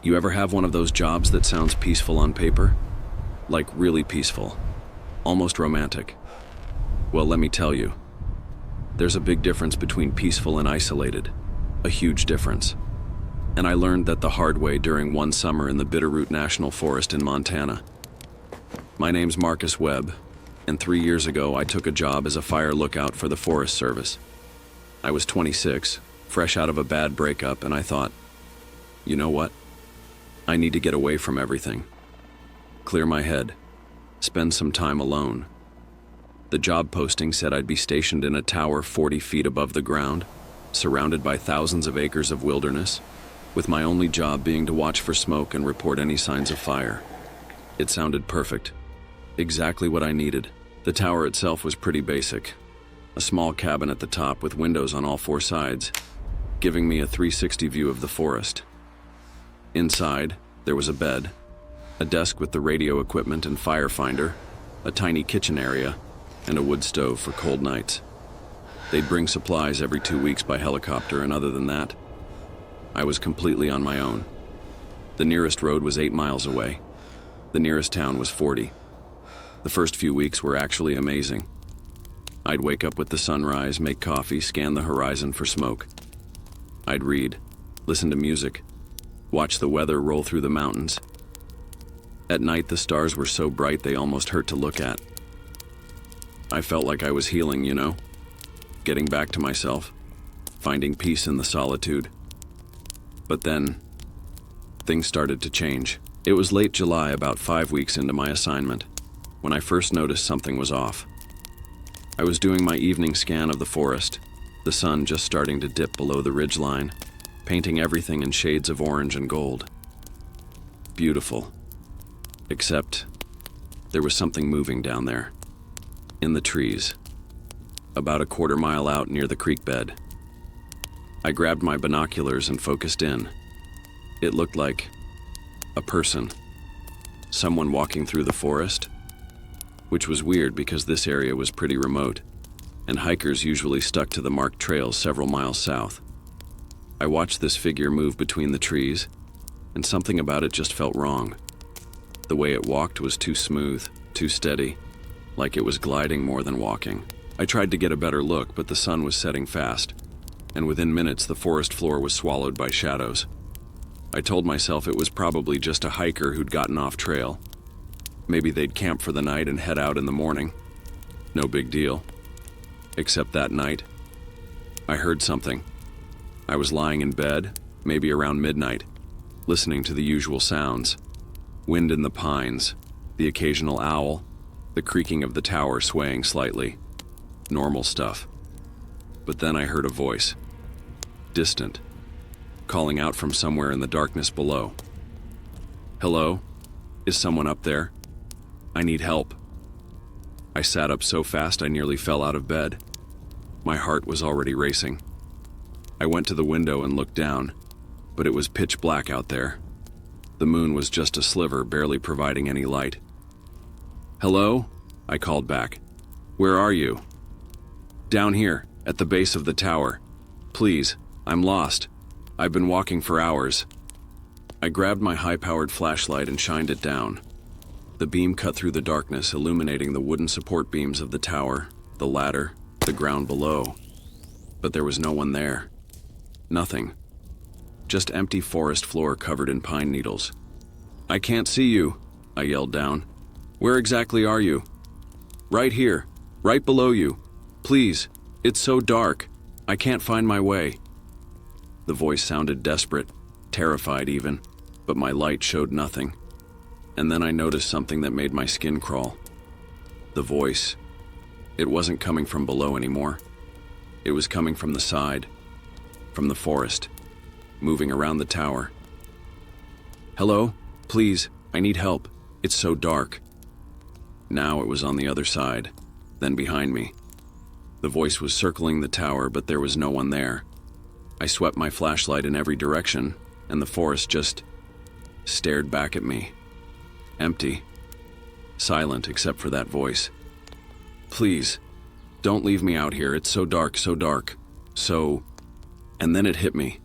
You ever have one of those jobs that sounds peaceful on paper? Like really peaceful, almost romantic? Well, let me tell you, there's a big difference between peaceful and isolated, a huge difference. And I learned that the hard way during one summer in the Bitterroot National Forest in Montana. My name's Webb, and 3 years ago I took a job as a fire lookout for the Forest Service. I was 26, fresh out of a bad breakup, and I thought, you know what? I need to get away from everything. Clear my head. Spend some time alone. The job posting said I'd be stationed in a tower 40 feet above the ground, surrounded by thousands of acres of wilderness, with my only job being to watch for smoke and report any signs of fire. It sounded perfect. Exactly what I needed. The tower itself was pretty basic. A small cabin at the top with windows on all 4 sides, giving me a 360 view of the forest. Inside, there was a bed, a desk with the radio equipment and fire finder, a tiny kitchen area, and a wood stove for cold nights. They'd bring supplies every 2 weeks by helicopter, and other than that, I was completely on my own. The nearest road was 8 miles away. The nearest town was 40. The first few weeks were actually amazing. I'd wake up with the sunrise, make coffee, scan the horizon for smoke. I'd read, listen to music, watch the weather roll through the mountains. At night, the stars were so bright they almost hurt to look at. I felt like I was healing, you know? Getting back to myself, finding peace in the solitude. But then, things started to change. It was late July, about 5 weeks into my assignment, when I first noticed something was off. I was doing my evening scan of the forest, the sun just starting to dip below the ridgeline, painting everything in shades of orange and gold. Beautiful. Except, there was something moving down there, in the trees, about a quarter mile out near the creek bed. I grabbed my binoculars and focused in. It looked like a person, someone walking through the forest, which was weird because this area was pretty remote, and hikers usually stuck to the marked trails several miles south. I watched this figure move between the trees, and something about it just felt wrong. The way it walked was too smooth, too steady, like it was gliding more than walking. I tried to get a better look, but the sun was setting fast, and within minutes the forest floor was swallowed by shadows. I told myself it was probably just a hiker who'd gotten off trail. Maybe they'd camp for the night and head out in the morning. No big deal. Except that night, I heard something. I was lying in bed, maybe around midnight, listening to the usual sounds. Wind in the pines, the occasional owl, the creaking of the tower swaying slightly. Normal stuff. But then I heard a voice. Distant. Calling out from somewhere in the darkness below. Hello? Is someone up there? I need help. I sat up so fast I nearly fell out of bed. My heart was already racing. I went to the window and looked down, but it was pitch black out there. The moon was just a sliver, barely providing any light. Hello? I called back. Where are you? Down here, at the base of the tower. Please, I'm lost. I've been walking for hours. I grabbed my high-powered flashlight and shined it down. The beam cut through the darkness, illuminating the wooden support beams of the tower, the ladder, the ground below. But there was no one there. Nothing. Just empty forest floor covered in pine needles. I can't see you, I yelled down. Where exactly are you? Right here, right below you. Please, it's so dark. I can't find my way. The voice sounded desperate, terrified even, but my light showed nothing. And then I noticed something that made my skin crawl. The voice. It wasn't coming from below anymore. It was coming from the side, from the forest, moving around the tower. Hello? Please, I need help. It's so dark. Now it was on the other side, then behind me. The voice was circling the tower, but there was no one there. I swept my flashlight in every direction, and the forest just stared back at me. Empty. Silent except for that voice. Please, don't leave me out here. It's so dark, so dark. So... And then it hit me.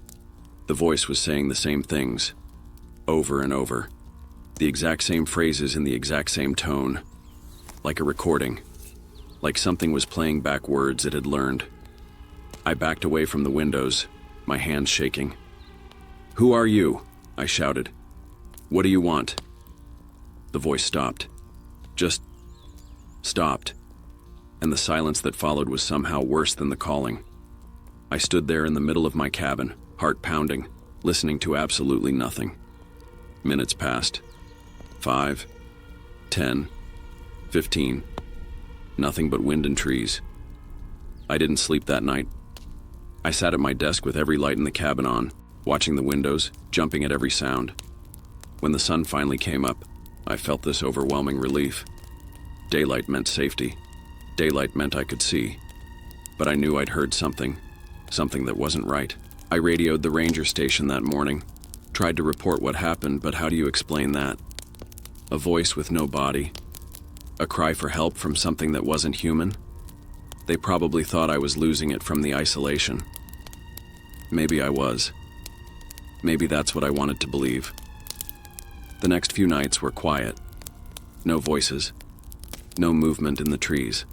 The voice was saying the same things. over and over. The exact same phrases in the exact same tone. Like a recording. Like something was playing back words it had learned. I backed away from the windows, my hands shaking. "Who are you?" I shouted. "What do you want?" The voice stopped. Just stopped. And the silence that followed was somehow worse than the calling. I stood there in the middle of my cabin, heart pounding, listening to absolutely nothing. Minutes passed. 5, 10, 15. Nothing but wind and trees. I didn't sleep that night. I sat at my desk with every light in the cabin on, watching the windows, jumping at every sound. When the sun finally came up, I felt this overwhelming relief. Daylight meant safety. Daylight meant I could see. But I knew I'd heard something that wasn't right. I radioed the ranger station that morning, tried to report what happened, but how do you explain that? A voice with no body. A cry for help from something that wasn't human. They probably thought I was losing it from the isolation. Maybe I was. Maybe that's what I wanted to believe. The next few nights were quiet. No voices. No movement in the trees.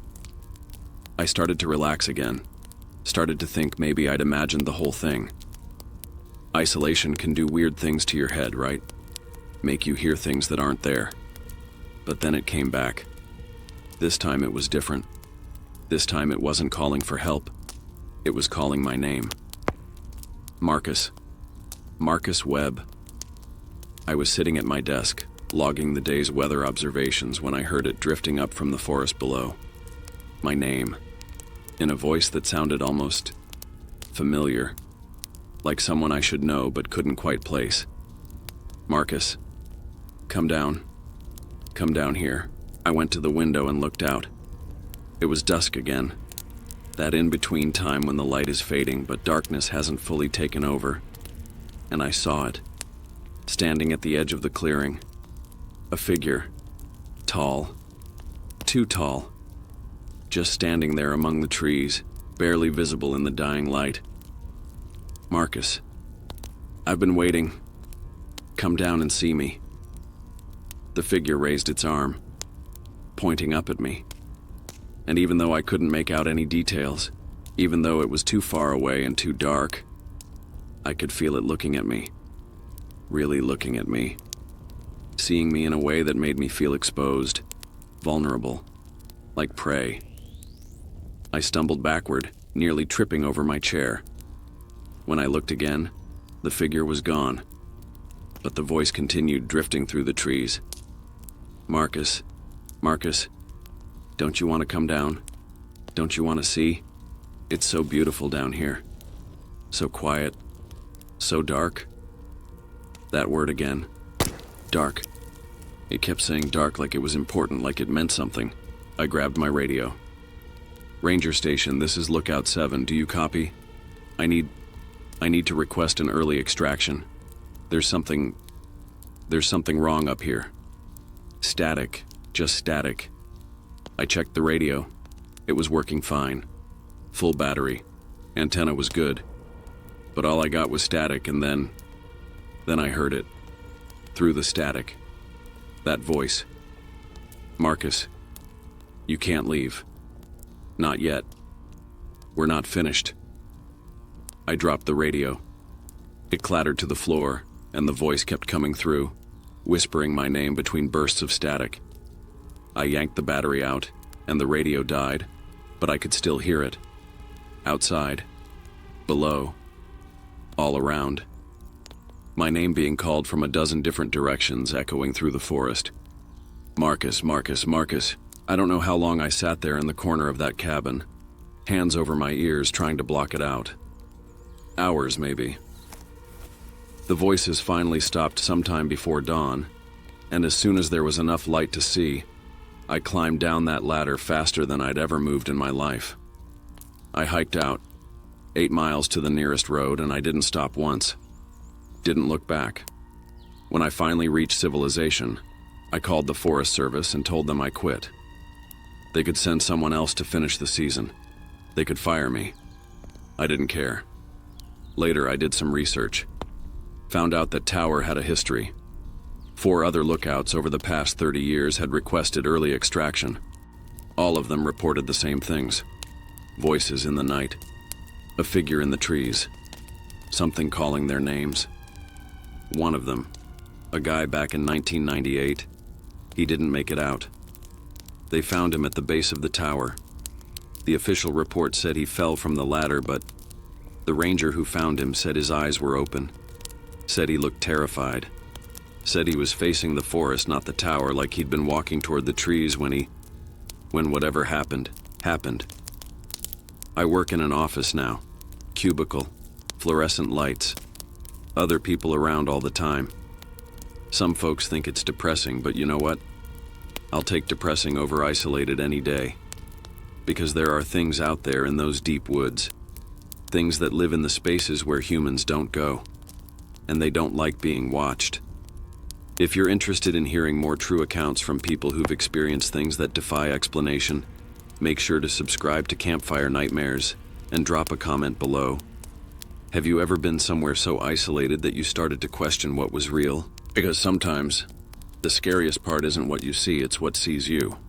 I started to relax again. Started to think maybe I'd imagined the whole thing. Isolation can do weird things to your head, right? Make you hear things that aren't there. But then it came back. This time it was different. This time it wasn't calling for help. It was calling my name. Marcus. Marcus Webb. I was sitting at my desk, logging the day's weather observations when I heard it drifting up from the forest below. My name. In a voice that sounded almost familiar. Like someone I should know but couldn't quite place. "Marcus. Come down. Come down here." I went to the window and looked out. It was dusk again. That in-between time when the light is fading but darkness hasn't fully taken over. And I saw it. Standing at the edge of the clearing. A figure. Tall. Too tall. Just standing there among the trees, barely visible in the dying light. "Marcus. I've been waiting. Come down and see me." The figure raised its arm, pointing up at me. And even though I couldn't make out any details, even though it was too far away and too dark, I could feel it looking at me. Really looking at me. Seeing me in a way that made me feel exposed, vulnerable, like prey. I stumbled backward, nearly tripping over my chair. When I looked again, the figure was gone. But the voice continued drifting through the trees. "Marcus, Marcus, don't you want to come down? Don't you want to see? It's so beautiful down here. So quiet. So dark." That word again. Dark. It kept saying dark like it was important, like it meant something. I grabbed my radio. "Ranger Station, this is Lookout 7. Do you copy? I need to request an early extraction. There's something wrong up here. Static. Just static." I checked the radio. It was working fine. Full battery. Antenna was good. But all I got was static, and then I heard it. Through the static. That voice. "Marcus, you can't leave. Not yet. We're not finished." I dropped the radio. It clattered to the floor, and the voice kept coming through, whispering my name between bursts of static. I yanked the battery out, and the radio died, but I could still hear it. Outside. Below. All around. My name being called from a dozen different directions, echoing through the forest. "Marcus, Marcus, Marcus." I don't know how long I sat there in the corner of that cabin, hands over my ears trying to block it out. Hours, maybe. The voices finally stopped sometime before dawn, and as soon as there was enough light to see, I climbed down that ladder faster than I'd ever moved in my life. I hiked out, 8 miles to the nearest road, and I didn't stop once. Didn't look back. When I finally reached civilization, I called the Forest Service and told them I quit. They could send someone else to finish the season. They could fire me. I didn't care. Later, I did some research. Found out that Tower had a history, 4 other lookouts over the past 30 years had requested early extraction. All of them reported the same things. Voices in the night. A figure in the trees. Something calling their names. One of them, a guy back in 1998, he didn't make it out. They found him at the base of the tower. The official report said he fell from the ladder, but the ranger who found him said his eyes were open. Said he looked terrified. Said he was facing the forest, not the tower, like he'd been walking toward the trees when whatever happened. I work in an office now. Cubicle. Fluorescent lights. Other people around all the time. Some folks think it's depressing, but you know what? I'll take depressing over isolated any day. Because there are things out there in those deep woods. Things that live in the spaces where humans don't go. And they don't like being watched. If you're interested in hearing more true accounts from people who've experienced things that defy explanation, make sure to subscribe to Campfire Nightmares and drop a comment below. Have you ever been somewhere so isolated that you started to question what was real? Because sometimes, the scariest part isn't what you see, it's what sees you.